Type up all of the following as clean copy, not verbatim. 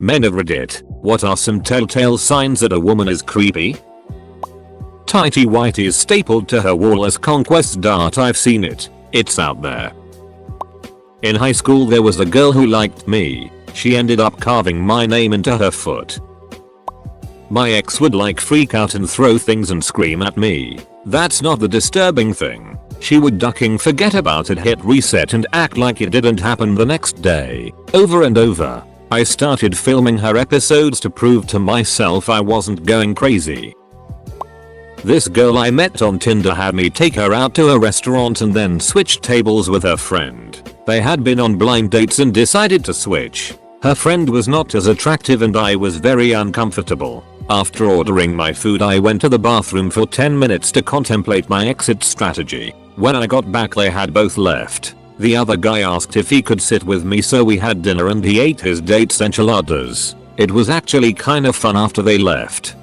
Men of Reddit, what are some telltale signs that a woman is creepy? Tighty whities stapled to her wall as conquest art. I've seen it. It's out there. In high school there was a girl who liked me. She ended up carving my name into her foot. My ex would freak out and throw things and scream at me. That's not the disturbing thing. She would ducking forget about it, hit reset and act like it didn't happen the next day. Over and over. I started filming her episodes to prove to myself I wasn't going crazy. This girl I met on Tinder had me take her out to a restaurant and then switch tables with her friend. They had been on blind dates and decided to switch. Her friend was not as attractive and I was very uncomfortable. After ordering my food I went to the bathroom for 10 minutes to contemplate my exit strategy. When I got back they had both left. The other guy asked if he could sit with me, so we had dinner and he ate his date's enchiladas. It was actually kinda fun after they left.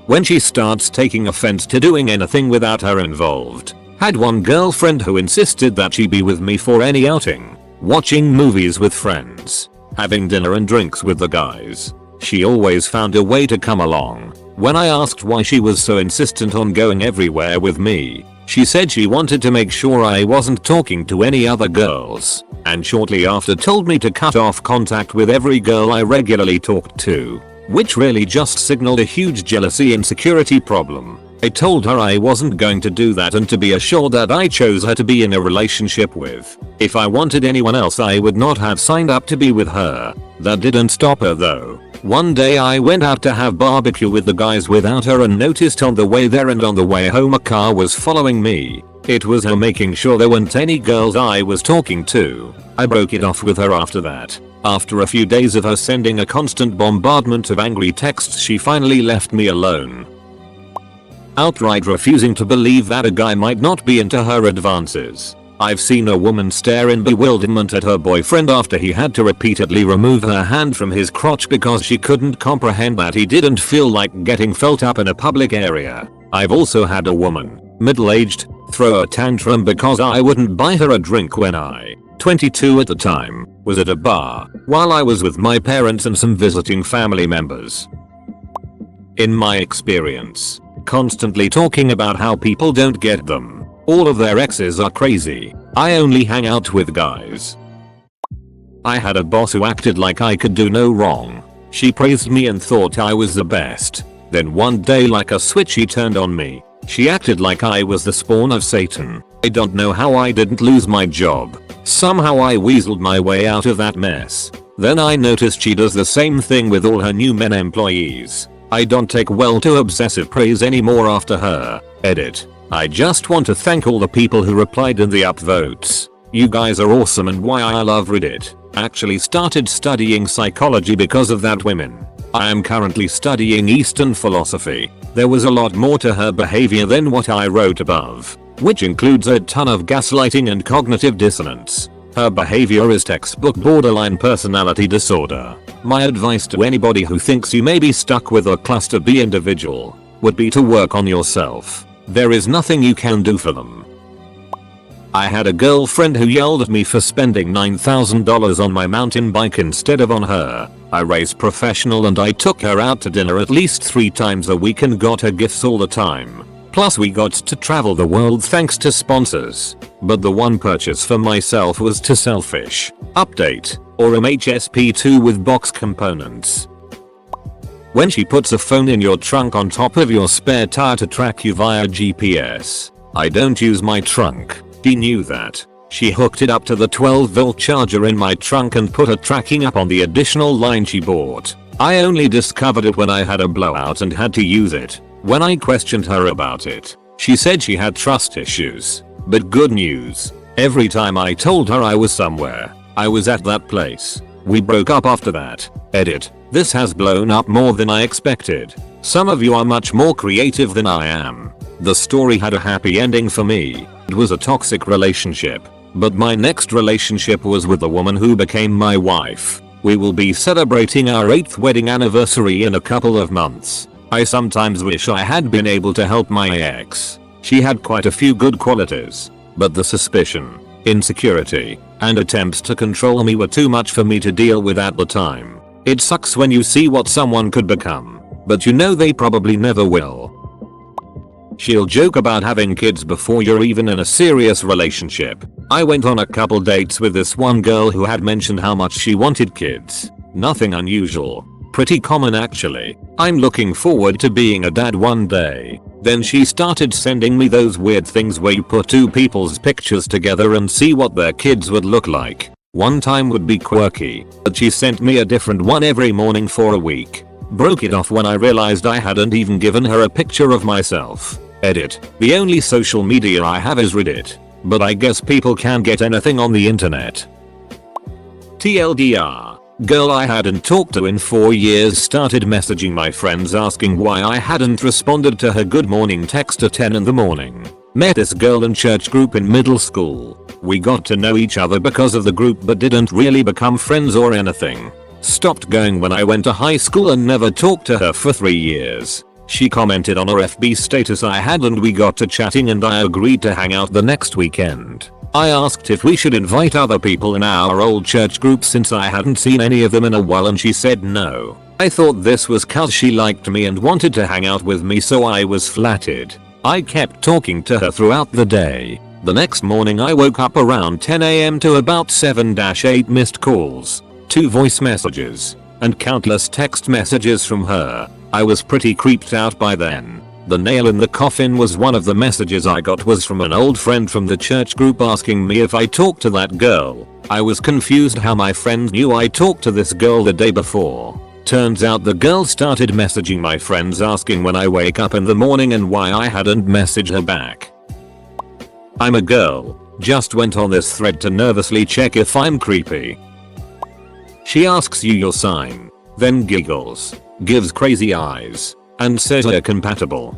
When she starts taking offense to doing anything without her involved. Had one girlfriend who insisted that she be with me for any outing. Watching movies with friends. Having dinner and drinks with the guys. She always found a way to come along. When I asked why she was so insistent on going everywhere with me, she said she wanted to make sure I wasn't talking to any other girls, and shortly after told me to cut off contact with every girl I regularly talked to, which really just signaled a huge jealousy insecurity problem. I told her I wasn't going to do that and to be assured that I chose her to be in a relationship with. If I wanted anyone else I would not have signed up to be with her. That didn't stop her though. One day I went out to have barbecue with the guys without her and noticed on the way there and on the way home a car was following me. It was her making sure there weren't any girls I was talking to. I broke it off with her after that. After a few days of her sending a constant bombardment of angry texts she finally left me alone. Outright refusing to believe that a guy might not be into her advances. I've seen a woman stare in bewilderment at her boyfriend after he had to repeatedly remove her hand from his crotch because she couldn't comprehend that he didn't feel like getting felt up in a public area. I've also had a woman, middle-aged, throw a tantrum because I wouldn't buy her a drink when I, 22 at the time, was at a bar while I was with my parents and some visiting family members. In my experience, constantly talking about how people don't get them. All of their exes are crazy. I only hang out with guys. I had a boss who acted like I could do no wrong. She praised me and thought I was the best. Then one day like a switch she turned on me. She acted like I was the spawn of Satan. I don't know how I didn't lose my job. Somehow I weaseled my way out of that mess. Then I noticed she does the same thing with all her new men employees. I don't take well to obsessive praise anymore after her. Edit. I just want to thank all the people who replied in the upvotes. You guys are awesome and why I love Reddit. Actually started studying psychology because of that women. I am currently studying Eastern philosophy. There was a lot more to her behavior than what I wrote above, which includes a ton of gaslighting and cognitive dissonance. Her behavior is textbook borderline personality disorder. My advice to anybody who thinks you may be stuck with a cluster B individual would be to work on yourself. There is nothing you can do for them. I had a girlfriend who yelled at me for spending $9,000 on my mountain bike instead of on her. I race professional and I took her out to dinner at least 3 times a week and got her gifts all the time. Plus we got to travel the world thanks to sponsors. But the one purchase for myself was too selfish. Update. Or MHSP2 with box components. When she puts a phone in your trunk on top of your spare tire to track you via GPS. I don't use my trunk. She knew that. She hooked it up to the 12-volt charger in my trunk and put a tracking app on the additional line she bought. I only discovered it when I had a blowout and had to use it. When I questioned her about it, she said she had trust issues. But good news. Every time I told her I was somewhere, I was at that place. We broke up after that. Edit. This has blown up more than I expected. Some of you are much more creative than I am. The story had a happy ending for me. It was a toxic relationship. But my next relationship was with a woman who became my wife. We will be celebrating our 8th wedding anniversary in a couple of months. I sometimes wish I had been able to help my ex. She had quite a few good qualities. But the suspicion, insecurity, and attempts to control me were too much for me to deal with at the time. It sucks when you see what someone could become, but you know they probably never will. She'll joke about having kids before you're even in a serious relationship. I went on a couple dates with this one girl who had mentioned how much she wanted kids. Nothing unusual. Pretty common actually. I'm looking forward to being a dad one day. Then she started sending me those weird things where you put two people's pictures together and see what their kids would look like. One time would be quirky, but she sent me a different one every morning for a week. Broke it off when I realized I hadn't even given her a picture of myself. Edit. The only social media I have is Reddit. But I guess people can get anything on the internet. TLDR. Girl I hadn't talked to in 4 years started messaging my friends asking why I hadn't responded to her good morning text at 10 in the morning. Met this girl in church group in middle school. We got to know each other because of the group but didn't really become friends or anything. Stopped going when I went to high school and never talked to her for 3 years. She commented on her FB status I had and we got to chatting and I agreed to hang out the next weekend. I asked if we should invite other people in our old church group since I hadn't seen any of them in a while and she said no. I thought this was cause she liked me and wanted to hang out with me so I was flattered. I kept talking to her throughout the day. The next morning I woke up around 10 AM to about 7-8 missed calls, 2 voice messages, and countless text messages from her. I was pretty creeped out by then. The nail in the coffin was one of the messages I got was from an old friend from the church group asking me if I talked to that girl. I was confused how my friend knew I talked to this girl the day before. Turns out the girl started messaging my friends asking when I wake up in the morning and why I hadn't messaged her back. I'm a girl. Just went on this thread to nervously check if I'm creepy. She asks you your sign, then giggles, gives crazy eyes, and says you're compatible.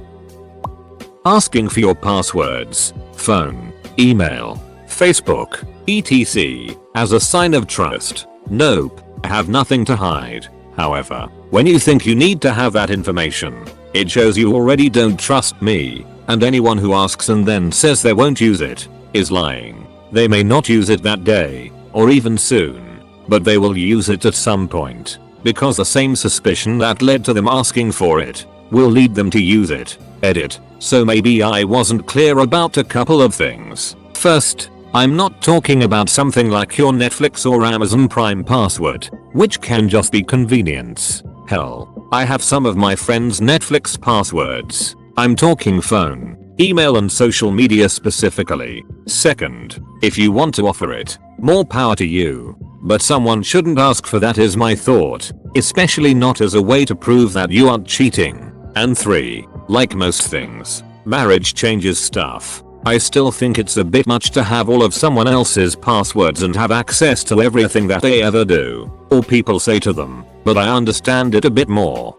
Asking for your passwords, phone, email, Facebook, etc. as a sign of trust. Nope, I have nothing to hide. However, when you think you need to have that information, it shows you already don't trust me, and anyone who asks and then says they won't use it, is lying. They may not use it that day, or even soon, but they will use it at some point. Because the same suspicion that led to them asking for it will lead them to use it. Edit. So maybe I wasn't clear about a couple of things. First, I'm not talking about something like your Netflix or Amazon Prime password, which can just be convenience. Hell, I have some of my friends' Netflix passwords. I'm talking phone, email and social media specifically. Second, if you want to offer it, more power to you. But someone shouldn't ask for that is my thought, especially not as a way to prove that you aren't cheating. And 3, like most things, marriage changes stuff. I still think it's a bit much to have all of someone else's passwords and have access to everything that they ever do, or people say to them, but I understand it a bit more.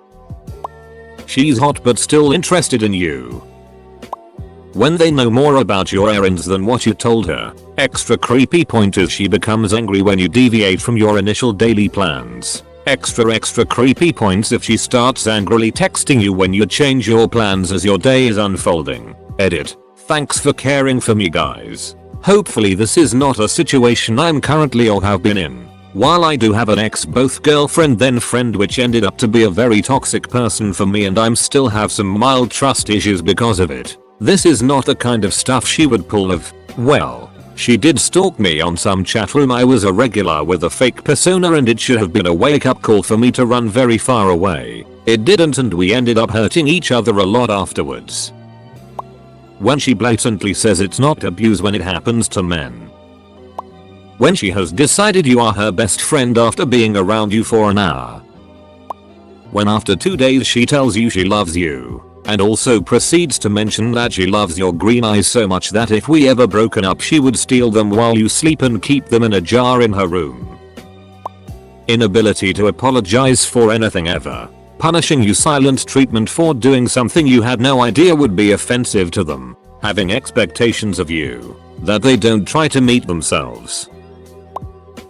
She's hot but still interested in you. When they know more about your errands than what you told her. Extra creepy point is she becomes angry when you deviate from your initial daily plans. Extra creepy points if she starts angrily texting you when you change your plans as your day is unfolding. Edit. Thanks for caring for me guys. Hopefully this is not a situation I'm currently or have been in. While I do have an ex both girlfriend then friend which ended up to be a very toxic person for me and I'm still have some mild trust issues because of it. This is not the kind of stuff she would pull of, well, she did stalk me on some chat room I was a regular with a fake persona and it should have been a wake up call for me to run very far away. It didn't and we ended up hurting each other a lot afterwards. When she blatantly says it's not abuse when it happens to men. When she has decided you are her best friend after being around you for an hour. When after 2 days she tells you she loves you. And also proceeds to mention that she loves your green eyes so much that if we ever broken up she would steal them while you sleep and keep them in a jar in her room. Inability to apologize for anything ever. Punishing you silent treatment for doing something you had no idea would be offensive to them. Having expectations of you that they don't try to meet themselves.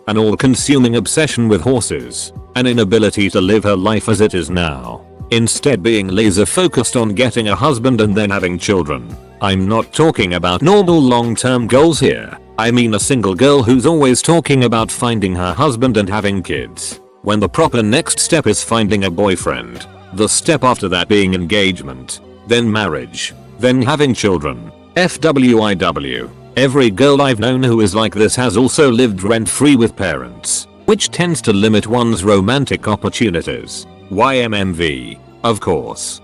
An all-consuming obsession with horses. An inability to live her life as it is now. Instead being laser focused on getting a husband and then having children. I'm not talking about normal long-term goals here. I mean a single girl who's always talking about finding her husband and having kids. when the proper next step is finding a boyfriend. The step after that being engagement, then marriage, then having children. FWIW. Every girl I've known who is like this has also lived rent-free with parents, which tends to limit one's romantic opportunities. YMMV. Of course.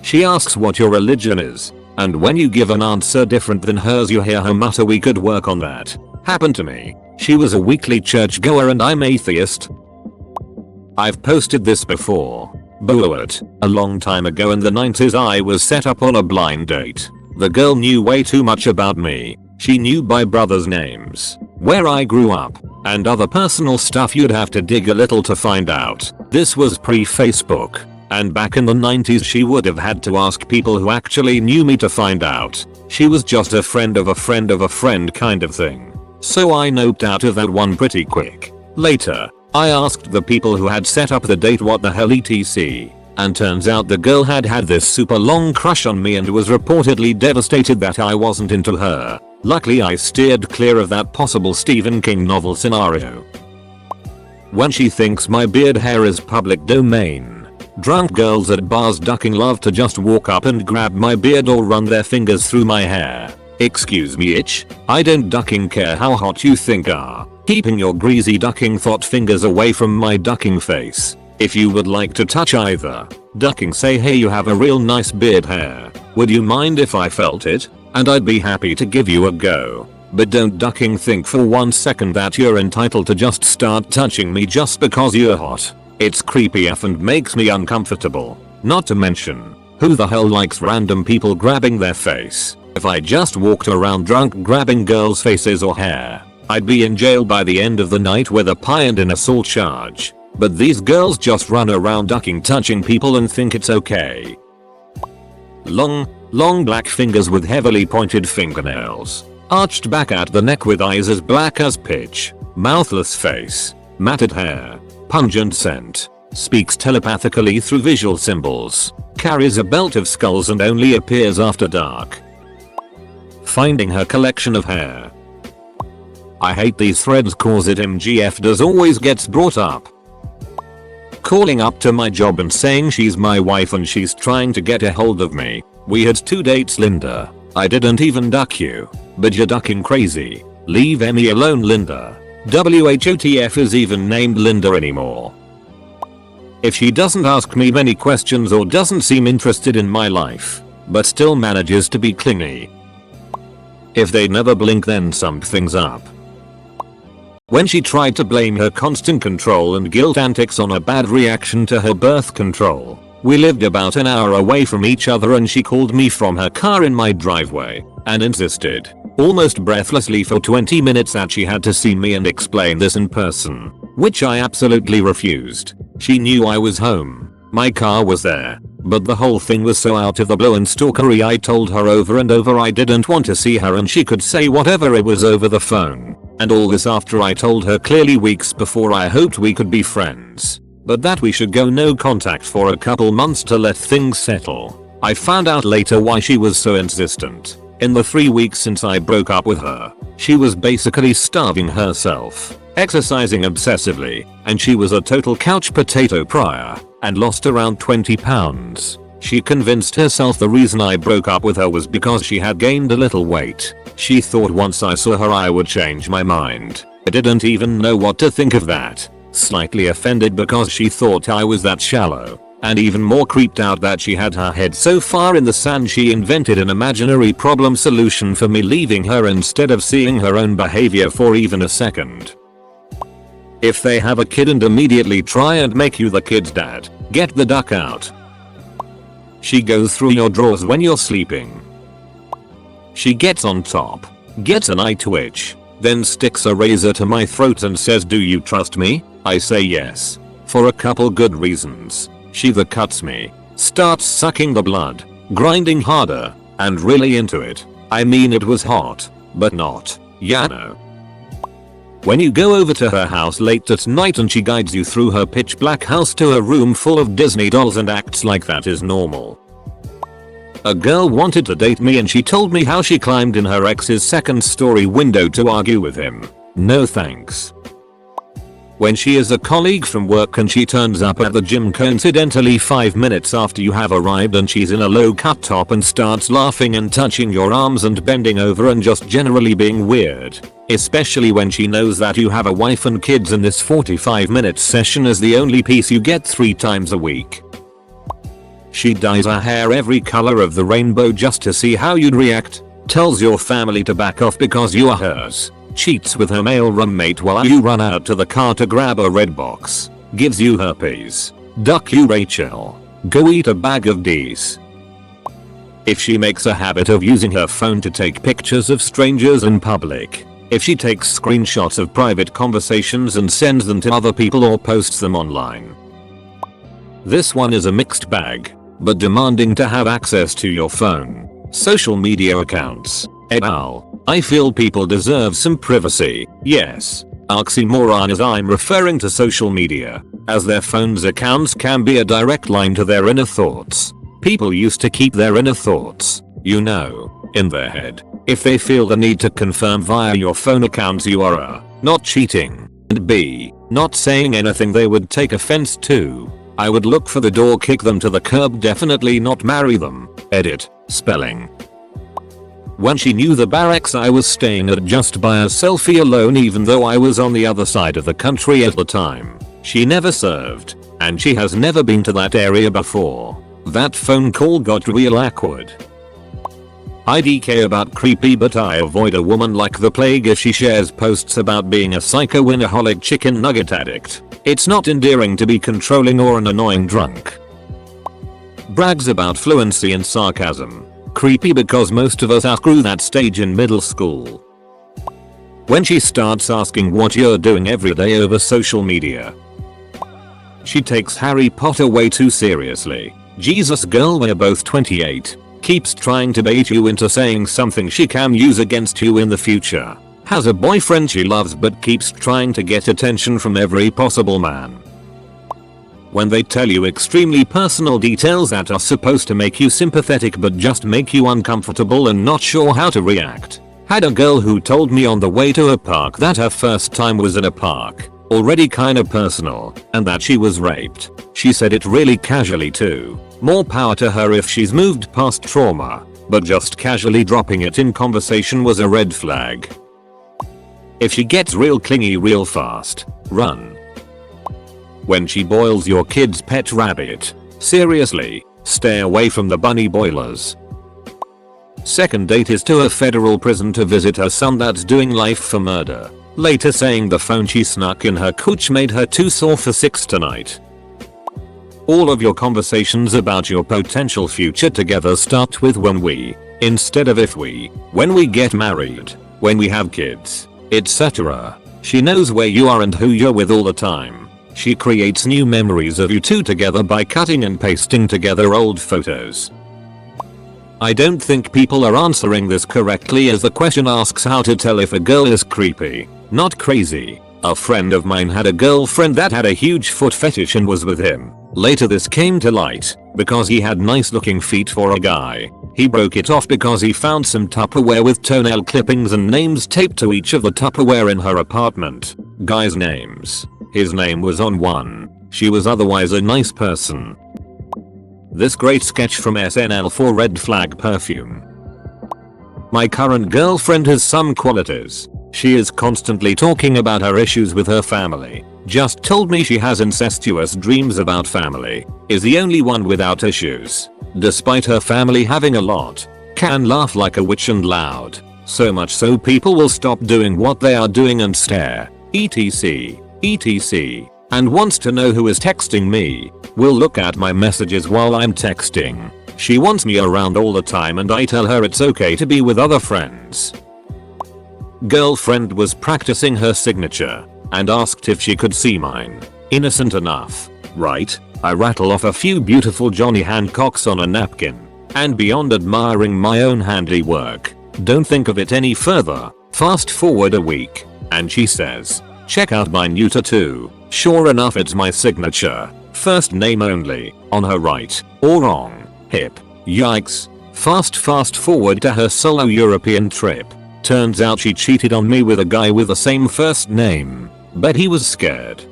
She asks what your religion is, and when you give an answer different than hers you hear her mutter, "We could work on that." Happened to me. She was a weekly churchgoer and I'm atheist. I've posted this before. But a long time ago in the 90s I was set up on a blind date. The girl knew way too much about me. She knew my brother's names, where I grew up, and other personal stuff you'd have to dig a little to find out. This was pre-Facebook, and back in the 90s she would have had to ask people who actually knew me to find out. She was just a friend of a friend of a friend kind of thing. So I noped out of that one pretty quick. Later, I asked the people who had set up the date what the hell etc. And turns out the girl had this super long crush on me and was reportedly devastated that I wasn't into her. Luckily I steered clear of that possible Stephen King novel scenario. When she thinks my beard hair is public domain. Drunk girls at bars ducking love to just walk up and grab my beard or run their fingers through my hair. Excuse me itch? I don't ducking care how hot you think are. Keeping your greasy ducking thought fingers away from my ducking face. If you would like to touch either ducking, say hey you have a real nice beard hair. Would you mind if I felt it? And I'd be happy to give you a go. But don't ducking think for 1 second that you're entitled to just start touching me just because you're hot. It's creepy AF and makes me uncomfortable. Not to mention, who the hell likes random people grabbing their face? If I just walked around drunk grabbing girls' faces or hair, I'd be in jail by the end of the night with a pie and an assault charge. But these girls just run around ducking touching people and think it's okay. Long black fingers with heavily pointed fingernails. Arched back at the neck with eyes as black as pitch. Mouthless face. Matted hair. Pungent scent. Speaks telepathically through visual symbols. Carries a belt of skulls and only appears after dark. Finding her collection of hair. I hate these threads cause it MGF does always gets brought up. Calling up to my job and saying she's my wife and she's trying to get a hold of me. We had 2 dates Linda. I didn't even duck you. But you're ducking crazy. Leave Emmy alone Linda. WHOTF is even named Linda anymore. If she doesn't ask me many questions or doesn't seem interested in my life, but still manages to be clingy. If they never blink then something's up. When she tried to blame her constant control and guilt antics on a bad reaction to her birth control. We lived about an hour away from each other and she called me from her car in my driveway and insisted, almost breathlessly for 20 minutes that she had to see me and explain this in person, which I absolutely refused. She knew I was home. My car was there. But the whole thing was so out of the blue and stalkery I told her over and over I didn't want to see her and she could say whatever it was over the phone. And all this after I told her clearly weeks before I hoped we could be friends. But that we should go no contact for a couple months to let things settle. I found out later why she was so insistent. In the 3 weeks since I broke up with her, she was basically starving herself, exercising obsessively, and she was a total couch potato prior, and lost around 20 pounds. She convinced herself the reason I broke up with her was because she had gained a little weight. She thought once I saw her I would change my mind. I didn't even know what to think of that. Slightly offended because she thought I was that shallow. And even more creeped out that she had her head so far in the sand she invented an imaginary problem solution for me leaving her instead of seeing her own behavior for even a second. If they have a kid and immediately try and make you the kid's dad, get the duck out. She goes through your drawers when you're sleeping. She gets on top, gets an eye twitch, then sticks a razor to my throat and says, "Do you trust me?" I say yes. For a couple good reasons. She the cuts me, starts sucking the blood, grinding harder, and really into it. I mean it was hot, but not, ya know. When you go over to her house late at night and she guides you through her pitch black house to a room full of Disney dolls and acts like that is normal. A girl wanted to date me and she told me how she climbed in her ex's second story window to argue with him. No thanks. When she is a colleague from work and she turns up at the gym coincidentally 5 minutes after you have arrived and she's in a low cut top and starts laughing and touching your arms and bending over and just generally being weird. Especially when she knows that you have a wife and kids and this 45-minute session is the only piece you get 3 times a week. She dyes her hair every color of the rainbow just to see how you'd react. Tells your family to back off because you are hers. Cheats with her male roommate while you run out to the car to grab a red box. Gives you herpes. Duck you Rachel. Go eat a bag of D's. If she makes a habit of using her phone to take pictures of strangers in public. If she takes screenshots of private conversations and sends them to other people or posts them online. This one is a mixed bag, but demanding to have access to your phone, social media accounts, et al. I feel people deserve some privacy. Yes, oxymoron as I'm referring to social media, as their phone's accounts can be a direct line to their inner thoughts. People used to keep their inner thoughts, you know, in their head. If they feel the need to confirm via your phone accounts you are a, not cheating, and b, not saying anything they would take offense to, I would look for the door, kick them to the curb, definitely not marry them. Edit, spelling. When she knew the barracks I was staying at just by a selfie alone even though I was on the other side of the country at the time. She never served, and she has never been to that area before. That phone call got real awkward. IDK about creepy, but I avoid a woman like the plague if she shares posts about being a psycho-winaholic chicken nugget addict. It's not endearing to be controlling or an annoying drunk. Brags about fluency and sarcasm. Creepy because most of us outgrew that stage in middle school. When she starts asking what you're doing every day over social media. She takes Harry Potter way too seriously. Jesus girl, we're both 28. Keeps trying to bait you into saying something she can use against you in the future. Has a boyfriend she loves but keeps trying to get attention from every possible man. When they tell you extremely personal details that are supposed to make you sympathetic but just make you uncomfortable and not sure how to react. Had a girl who told me on the way to a park that her first time was in a park, already kinda personal, and that she was raped. She said it really casually too. More power to her if she's moved past trauma, but just casually dropping it in conversation was a red flag. If she gets real clingy real fast, run. When she boils your kid's pet rabbit, seriously, stay away from the bunny boilers. Second date is to a federal prison to visit her son that's doing life for murder. Later saying the phone she snuck in her cooch made her too sore for 6 tonight. All of your conversations about your potential future together start with when we, instead of if we, when we get married, when we have kids, etc. She knows where you are and who you're with all the time. She creates new memories of you two together by cutting and pasting together old photos. I don't think people are answering this correctly as the question asks how to tell if a girl is creepy, not crazy. A friend of mine had a girlfriend that had a huge foot fetish and was with him. Later this came to light because he had nice looking feet for a guy. He broke it off because he found some Tupperware with toenail clippings and names taped to each of the Tupperware in her apartment. Guys' names. His name was on one. She was otherwise a nice person. This great sketch from SNL for Red Flag Perfume. My current girlfriend has some qualities. She is constantly talking about her issues with her family. Just told me she has incestuous dreams about family. Is the only one without issues. Despite her family having a lot. Can laugh like a witch and loud. So much so people will stop doing what they are doing and stare. etc. etc. And wants to know who is texting me. Will look at my messages while I'm texting. She wants me around all the time and I tell her it's okay to be with other friends. Girlfriend was practicing her signature and asked if she could see mine. Innocent enough, right? I rattle off a few beautiful Johnny Hancocks on a napkin. And beyond admiring my own handiwork, don't think of it any further. Fast forward a week, and she says, check out my new tattoo. Sure enough it's my signature. First name only, on her right, or wrong, hip. Yikes. Fast forward to her solo European trip. Turns out she cheated on me with a guy with the same first name. Bet he was scared.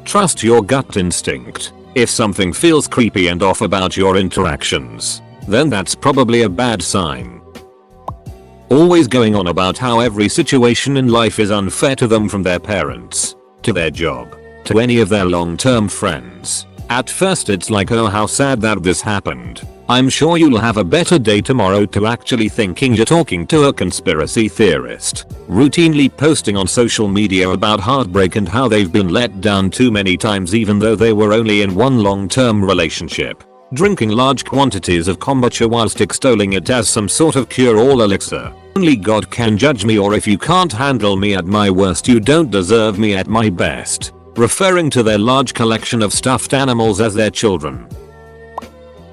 Trust your gut instinct. If something feels creepy and off about your interactions, then that's probably a bad sign. Always going on about how every situation in life is unfair to them, from their parents, to their job, to any of their long-term friends. At first it's like, oh how sad that this happened. I'm sure you'll have a better day tomorrow, to actually thinking you're talking to a conspiracy theorist. Routinely posting on social media about heartbreak and how they've been let down too many times even though they were only in one long-term relationship. Drinking large quantities of kombucha whilst extolling it as some sort of cure-all elixir. Only God can judge me, or if you can't handle me at my worst you don't deserve me at my best. Referring to their large collection of stuffed animals as their children.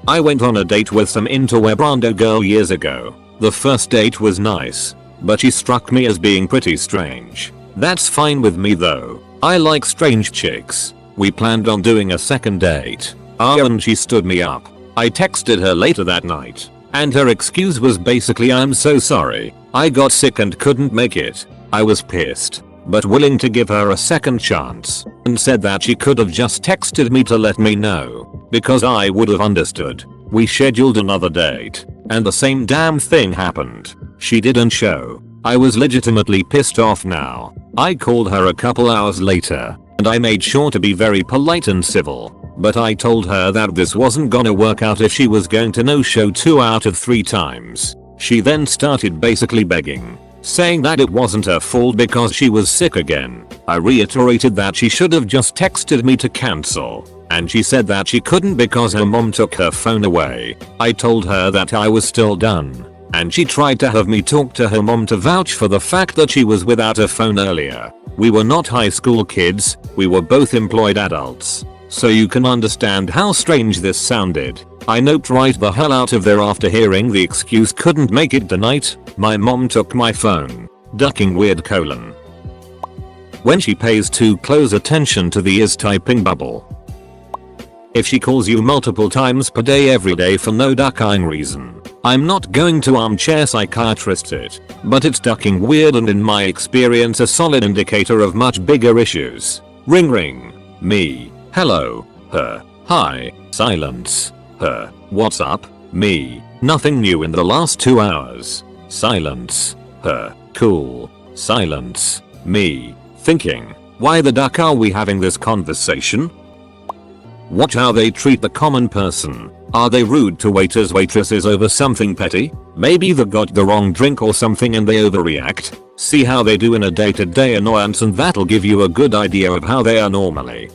I went on a date with some interweb rando girl years ago. The first date was nice, but she struck me as being pretty strange. That's fine with me though. I like strange chicks. We planned on doing a second date. And she stood me up. I texted her later that night, and her excuse was basically, I'm so sorry, I got sick and couldn't make it. I was pissed, but willing to give her a second chance, and said that she could have just texted me to let me know, because I would have understood. We scheduled another date, and the same damn thing happened. She didn't show. I was legitimately pissed off now. I called her a couple hours later, and I made sure to be very polite and civil, but I told her that this wasn't gonna work out if she was going to no-show 2 out of 3 times. She then started basically begging, saying that it wasn't her fault because she was sick again. I reiterated that she should have just texted me to cancel, and she said that she couldn't because her mom took her phone away. I told her that I was still done, and she tried to have me talk to her mom to vouch for the fact that she was without a phone earlier. We were not high school kids, we were both employed adults. So you can understand how strange this sounded. I noped right the hell out of there after hearing the excuse couldn't make it tonight. My mom took my phone. Ducking weird colon. When she pays too close attention to the is typing bubble. If she calls you multiple times per day every day for no ducking reason, I'm not going to armchair psychiatrist it, but it's ducking weird and in my experience a solid indicator of much bigger issues. Ring ring. Me. Hello. Her. Hi. Silence. Her. What's up? Me. Nothing new in the last 2 hours. Silence. Her. Cool. Silence. Me. Thinking, why the duck are we having this conversation? Watch how they treat the common person. Are they rude to waiters waitresses over something petty? Maybe they got the wrong drink or something and they overreact. See how they do in a day-to-day annoyance and that'll give you a good idea of how they are normally.